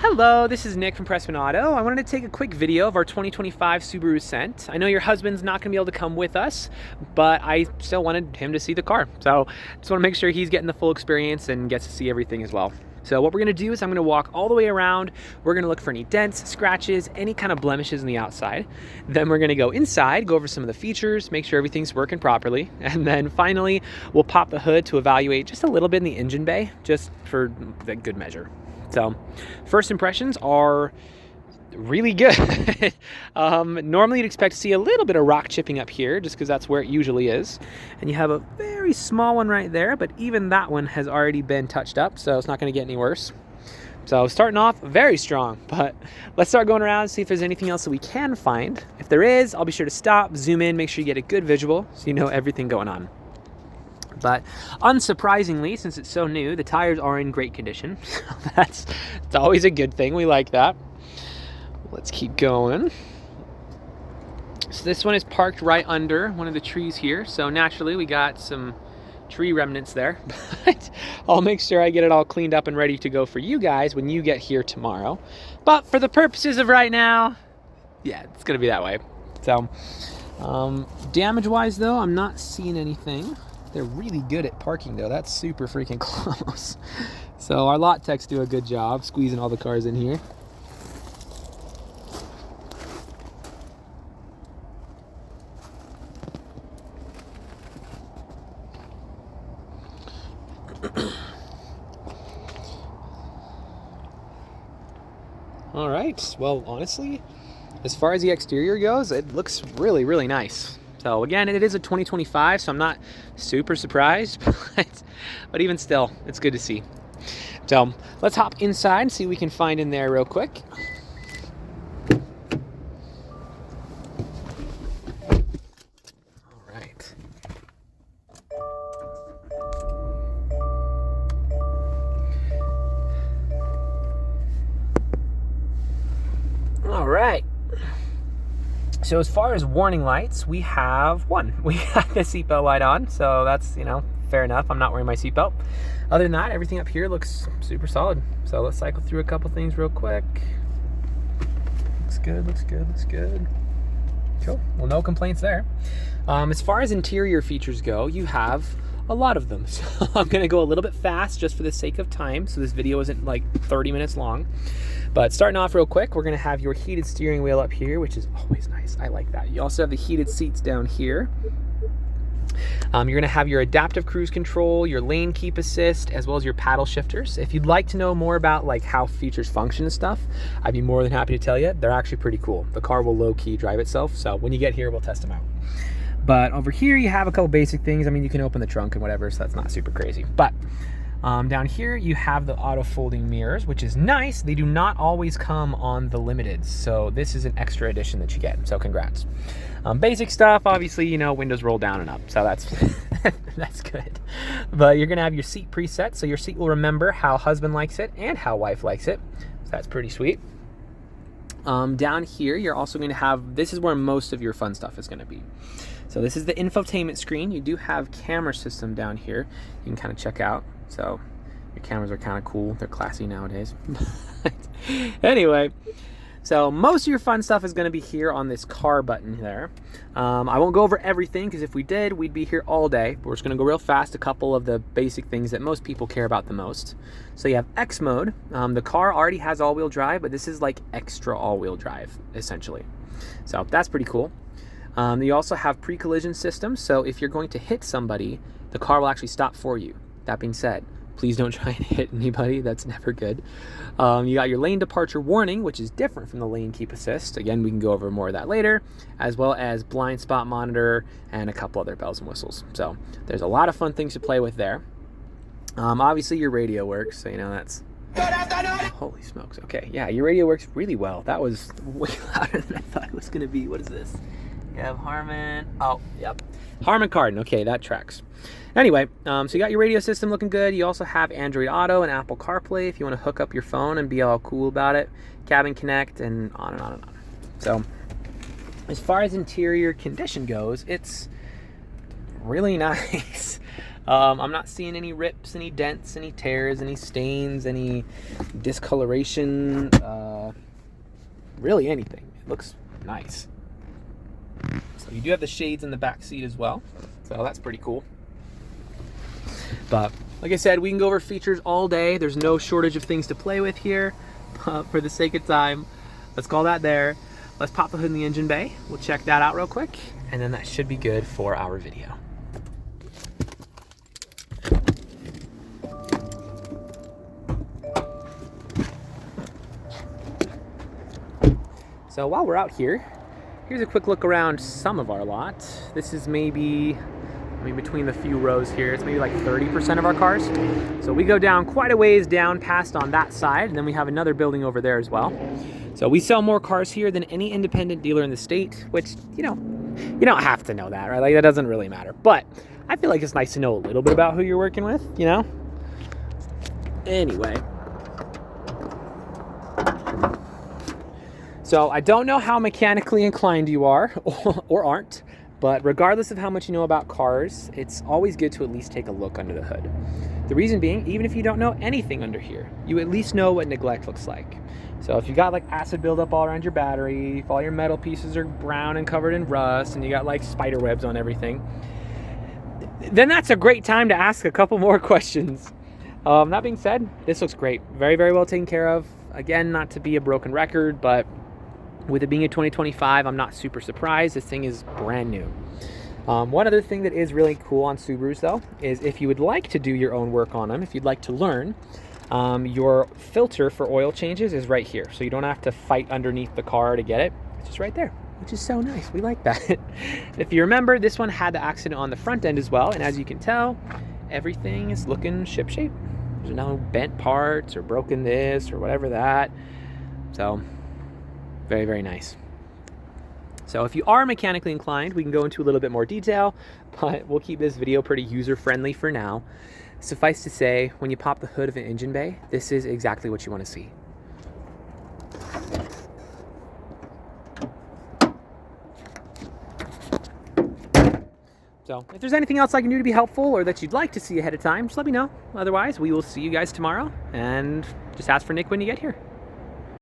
Hello, this is Nick from Prestman Auto. I wanted to take a quick video of our 2025 Subaru Ascent. I know your husband's not going to be able to come with us, but I still wanted him to see the car. So just want to make sure he's getting the full experience and gets to see everything as well. So what we're going to do is I'm going to walk all the way around. We're going to look for any dents, scratches, any kind of blemishes on the outside. Then we're going to go inside, go over some of the features, make sure everything's working properly. And then finally, we'll pop the hood to evaluate just a little bit in the engine bay, just for the good measure. So first impressions are really good. Normally you'd expect to see a little bit of rock chipping up here just because that's where it usually is. And you have a very small one right there, but even that one has already been touched up, so it's not going to get any worse. So starting off very strong, but let's start going around and see if there's anything else that we can find. If there is, I'll be sure to stop, zoom in, make sure you get a good visual so you know everything going on. But unsurprisingly, since it's so new, the tires are in great condition. So it's always a good thing. We like that. Let's keep going. So this one is parked right under one of the trees here. So naturally, we got some tree remnants there. But I'll make sure I get it all cleaned up and ready to go for you guys when you get here tomorrow. But for the purposes of right now, yeah, it's going to be that way. So damage-wise, though, I'm not seeing anything. They're really good at parking, though. That's super freaking close. So our lot techs do a good job squeezing all the cars in here. All right, well, honestly, as far as the exterior goes, it looks really, really nice. So again, it is a 2025, so I'm not super surprised, but even still, it's good to see. So let's hop inside and see what we can find in there real quick. All right. All right. So as far as warning lights, we have one. We got the seatbelt light on, so that's, fair enough. I'm not wearing my seatbelt. Other than that, everything up here looks super solid. So let's cycle through a couple things real quick. Looks good, looks good, looks good. Cool, well, no complaints there. As far as interior features go, you have a lot of them. So I'm gonna go a little bit fast just for the sake of time, so this video isn't like 30 minutes long. But starting off real quick, we're gonna have your heated steering wheel up here, which is always nice. I like that. You also have the heated seats down here. You're gonna have your adaptive cruise control, your lane keep assist, as well as your paddle shifters. If you'd like to know more about like how features function and stuff, I'd be more than happy to tell you. They're actually pretty cool. The car will low-key drive itself, so when you get here, we'll test them out. But over here, you have a couple basic things. I mean, you can open the trunk and whatever, so that's not super crazy. But down here, you have the auto folding mirrors, which is nice. They do not always come on the limiteds, so this is an extra edition that you get, so congrats. Basic stuff, obviously, windows roll down and up, so that's that's good. But you're gonna have your seat preset, so your seat will remember how husband likes it and how wife likes it, so that's pretty sweet. Down here, you're also going to have, this is where most of your fun stuff is going to be. So this is the infotainment screen. You do have camera system down here you can kind of check out. So your cameras are kind of cool. They're classy nowadays. Anyway, so most of your fun stuff is going to be here on this car button there. I won't go over everything because if we did, we'd be here all day. But we're just going to go real fast, a couple of the basic things that most people care about the most. So you have X mode. The car already has all-wheel drive, but this is like extra all-wheel drive, essentially. So that's pretty cool. You also have pre-collision systems, so if you're going to hit somebody, the car will actually stop for you. That being said, please don't try and hit anybody. That's never good. You got your lane departure warning, which is different from the lane keep assist. Again, we can go over more of that later, as well as blind spot monitor and a couple other bells and whistles. So there's a lot of fun things to play with there. Obviously, your radio works, so that's... Holy smokes. Okay, yeah, your radio works really well. That was way louder than I thought it was going to be. What is this? You have Harman. Oh, yep. Harman Kardon. Okay, that tracks. Anyway, so you got your radio system looking good. You also have Android Auto and Apple CarPlay if you want to hook up your phone and be all cool about it. Cabin Connect and on and on and on. So as far as interior condition goes, it's really nice. I'm not seeing any rips, any dents, any tears, any stains, any discoloration, really anything. It looks nice. So you do have the shades in the back seat as well, so that's pretty cool. But like I said, we can go over features all day. There's no shortage of things to play with here. But for the sake of time, let's call that there. Let's pop the hood in the engine bay. We'll check that out real quick, and then that should be good for our video. So while we're out here, here's a quick look around some of our lot. This is maybe, I mean, between the few rows here, it's maybe like 30% of our cars. So we go down quite a ways down past on that side, and then we have another building over there as well. So we sell more cars here than any independent dealer in the state, which, you know, you don't have to know that, right? Like, that doesn't really matter. But I feel like it's nice to know a little bit about who you're working with, you know? Anyway. So I don't know how mechanically inclined you are or aren't, but regardless of how much you know about cars, it's always good to at least take a look under the hood. The reason being, even if you don't know anything under here, you at least know what neglect looks like. So if you got like acid buildup all around your battery, if all your metal pieces are brown and covered in rust, and you got like spider webs on everything, then that's a great time to ask a couple more questions. That being said, this looks great. Very, very well taken care of. Again, not to be a broken record, but with it being a 2025, I'm not super surprised. This thing is brand new. One other thing that is really cool on Subarus though, is if you would like to do your own work on them, if you'd like to learn, your filter for oil changes is right here. So you don't have to fight underneath the car to get it. It's just right there, which is so nice. We like that. If you remember, this one had the accident on the front end as well. And as you can tell, everything is looking shipshape. There's no bent parts or broken this or whatever that. So very, very nice. So if you are mechanically inclined, we can go into a little bit more detail, but we'll keep this video pretty user-friendly for now. Suffice to say, when you pop the hood of an engine bay, this is exactly what you want to see. So if there's anything else I can do to be helpful or that you'd like to see ahead of time, just let me know. Otherwise, we will see you guys tomorrow, and just ask for Nick when you get here.